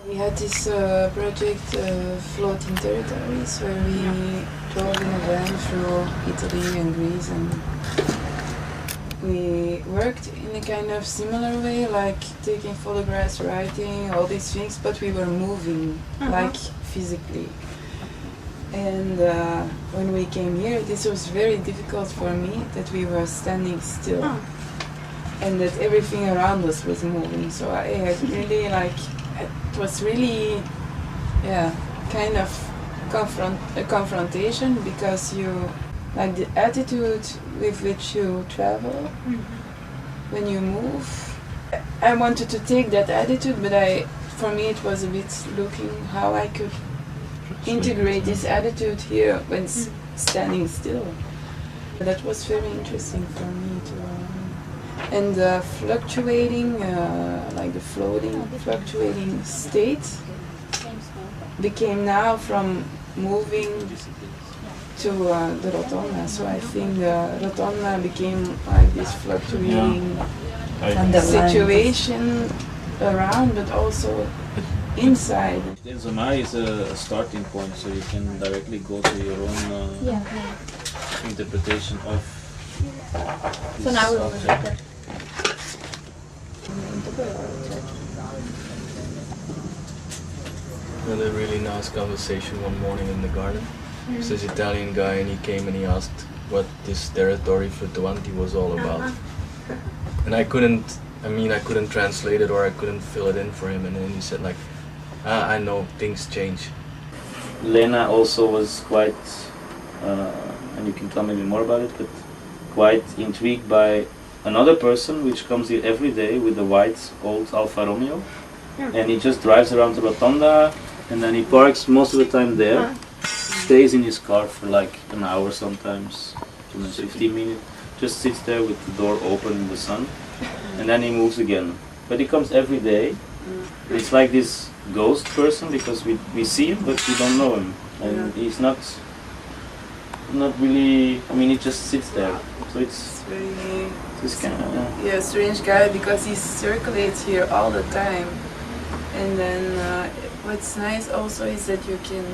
We had this project, Floating Territories, where we drove in a van through Italy and Greece, and we worked in a kind of similar way, like taking photographs, writing, all these things, but we were moving, like physically. And when we came here, this was very difficult for me, that we were standing still. And that everything around us was moving. So I had really it was really, kind of a confrontation, because like the attitude with which you travel when you move. I wanted to take that attitude, but for me it was a bit looking how I could integrate this attitude here when standing still. That was very interesting for me to. And the fluctuating, like the fluctuating state became now from moving to the rotonda. So I think the rotonda became like this fluctuating situation around, but also inside. Zama is a starting point, so you can directly go to your own interpretation of this So now we will object. We had a really nice conversation one morning in the garden. There's this Italian guy, and he came and he asked what this territory Flutuanti was all about. And I couldn't translate it, or I couldn't fill it in for him, and then he said like, I know, things change. Lena also was quite, and you can tell maybe more about it, but quite intrigued by another person which comes here every day with a white old Alfa Romeo, and he just drives around the rotonda, and then he parks most of the time there, stays in his car for like an hour sometimes, 15 minutes, just sits there with the door open in the sun, and then he moves again. But he comes every day. It's like this ghost person, because we see him but we don't know him, and he's not really, he just sits there. So it's very kind of strange guy, because he circulates here all the time. And then what's nice also is that you can,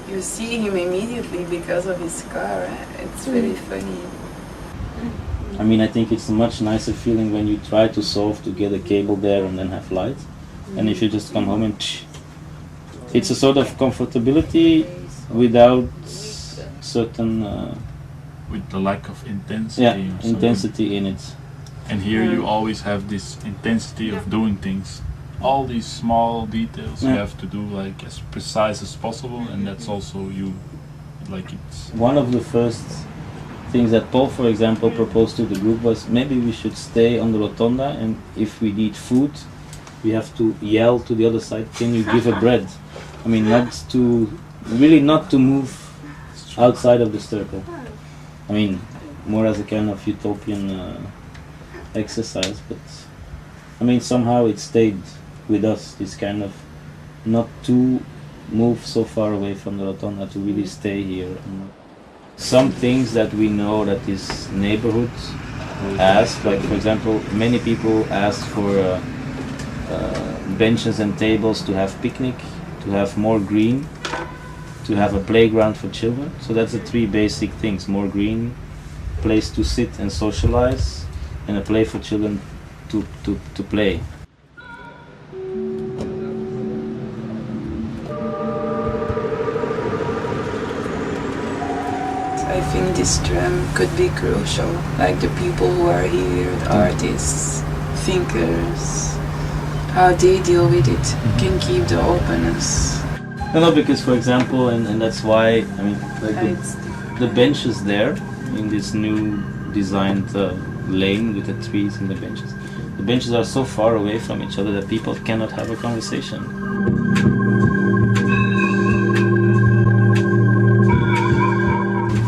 you see him immediately because of his car. It's very funny. I think it's a much nicer feeling when you try to solve to get a cable there and then have light. And if you just come home and it's a sort of comfortability without certain with the lack of intensity. Intensity in it. And here you always have this intensity of doing things. All these small details you have to do like as precise as possible, and that's also you, like it's... One of the first things that Paul, for example, proposed to the group was maybe we should stay on the rotonda, and if we need food, we have to yell to the other side, can you give a bread? Not to move outside of the circle. More as a kind of utopian exercise, but somehow it stayed with us, this kind of not to move so far away from the rotonda, to really stay here. Some things that we know that this neighborhood ask, like for example, many people ask for benches and tables to have picnic, to have more green, to have a playground for children. So that's the three basic things: more green, place to sit and socialize, and a place for children to play. I think this tram could be crucial, like the people who are here, the artists, thinkers, how they deal with it, can keep the openness. No, because for example, and that's why, the benches there, in this new designed lane with the trees and the benches are so far away from each other that people cannot have a conversation.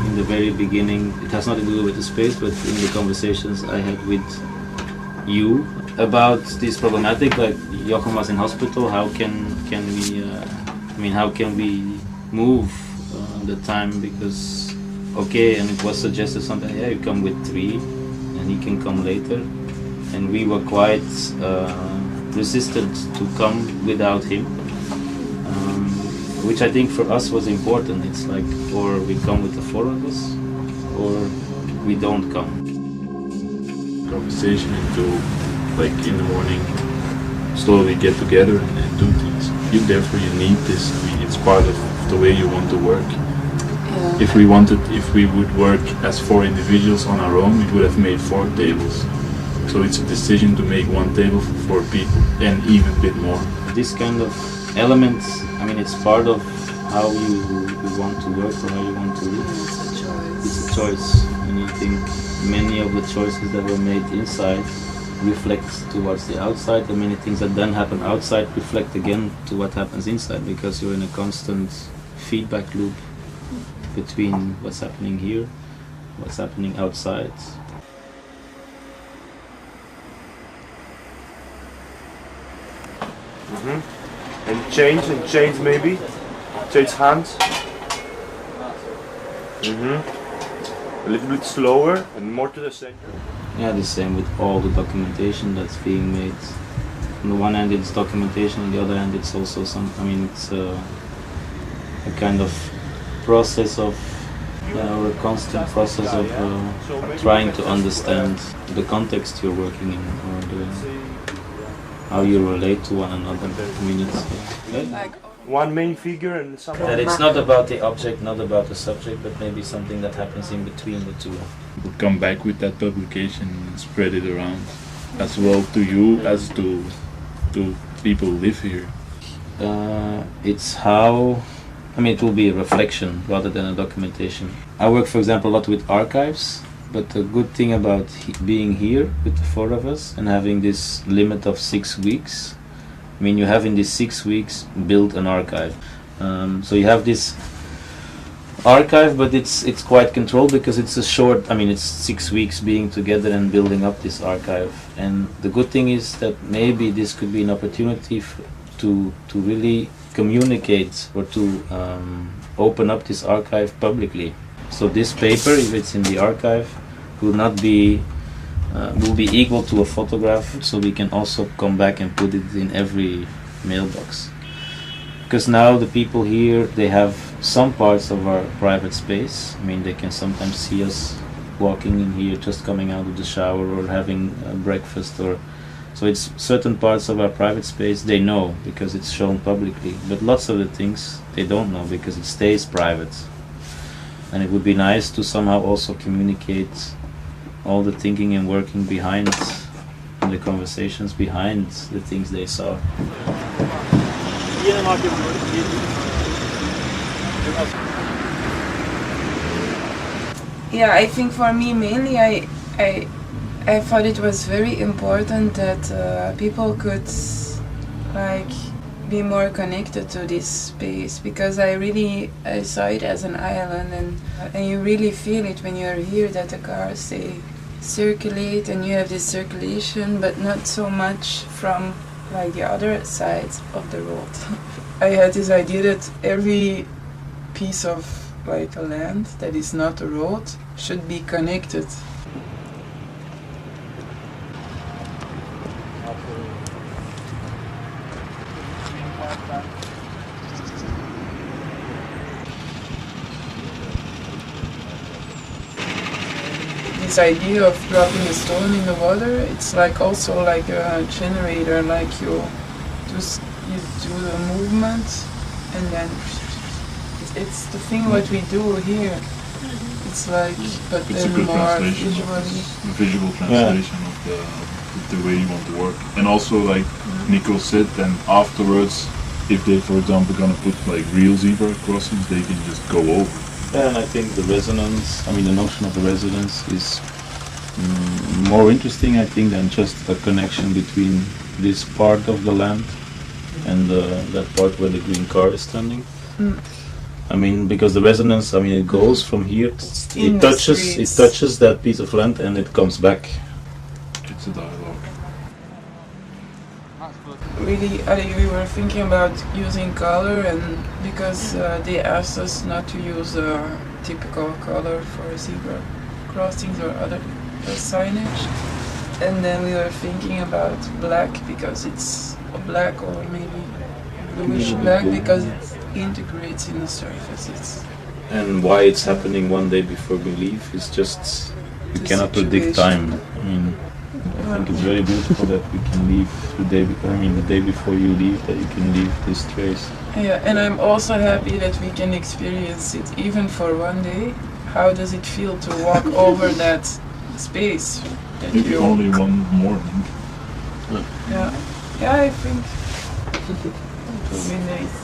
In the very beginning, it has nothing to do with the space, but in the conversations I had with you about this problematic, like Jochem was in hospital, how can we move the time, because and it was suggested something, you come with 3 and he can come later, and we were quite resisted to come without him, which I think for us was important. It's like, or we come with the four of us, or we don't come. Conversation into, like, in the morning, slowly get together and do things. Therefore you need this. I mean, it's part of the way you want to work. Yeah. If we would work as 4 individuals on our own, we would have made 4 tables. So it's a decision to make 1 table for 4 people, and even a bit more. This kind of elements, I mean, it's part of how you want to work or how you want to live. It's a choice. It's a choice, and I think many of the choices that were made inside reflect towards the outside, and many things that then happen outside reflect again to what happens inside, because you're in a constant feedback loop between what's happening here, what's happening outside. And change maybe. Change hands. A little bit slower and more to the center. Yeah, the same with all the documentation that's being made. On the one hand it's documentation, on the other hand it's also it's a kind of process of, or a constant process of trying to understand the context you're working in, or how you relate to one another. I mean, it's Like, One main figure and something. that it's not about the object, not about the subject, but maybe something that happens in between the two. We'll come back with that publication and spread it around, as well to you as to people who live here. It's how, it will be a reflection rather than a documentation. I work, for example, a lot with archives, but the good thing about being here with the 4 of us and having this limit of 6 weeks, you have in these 6 weeks built an archive. So you have this archive, but it's quite controlled because it's a short, it's 6 weeks being together and building up this archive. And the good thing is that maybe this could be an opportunity to really communicate or to open up this archive publicly. So this paper, if it's in the archive, will be equal to a photograph, so we can also come back and put it in every mailbox. Because now the people here, they have some parts of our private space. They can sometimes see us walking in here, just coming out of the shower or having breakfast, or so it's certain parts of our private space they know because it's shown publicly, but lots of the things they don't know because it stays private. And it would be nice to somehow also communicate all the thinking and working behind, and the conversations behind the things they saw. yeah, I think for me mainly I thought it was very important that people could be more connected to this space, because I saw it as an island, and you really feel it when you're here, that the cars, they circulate and you have this circulation, but not so much from the other sides of the road. I had this idea that every piece of a land that is not a road should be connected. This idea of dropping a stone in the water, it's also like a generator, you do the movement and then it's the thing what we do here. It's but It's a then good more translation, visually. a visual translation of the way you want to work. And also, like Nico said, then afterwards, if they, for example, gonna put real zebra crossings, they can just go over. Yeah, and I think the resonance, the notion of the resonance is more interesting, I think, than just a connection between this part of the land and that part where the green car is standing. Because the resonance, it goes from here, it touches that piece of land and it comes back. It's a dialogue. Really, we were thinking about using color, and because they asked us not to use a typical color for zebra crossings or other signage, And then we were thinking about black because it's black, or maybe bluish black because it integrates in the surfaces. And why it's happening one day before we leave is just you The cannot predict situation. time. I mean, I think it's very beautiful that we can leave the day. The day before you leave, that you can leave this trace. Yeah, and I'm also happy that we can experience it even for one day. How does it feel to walk over that space? That Maybe you, only one morning. yeah, I think it will be nice.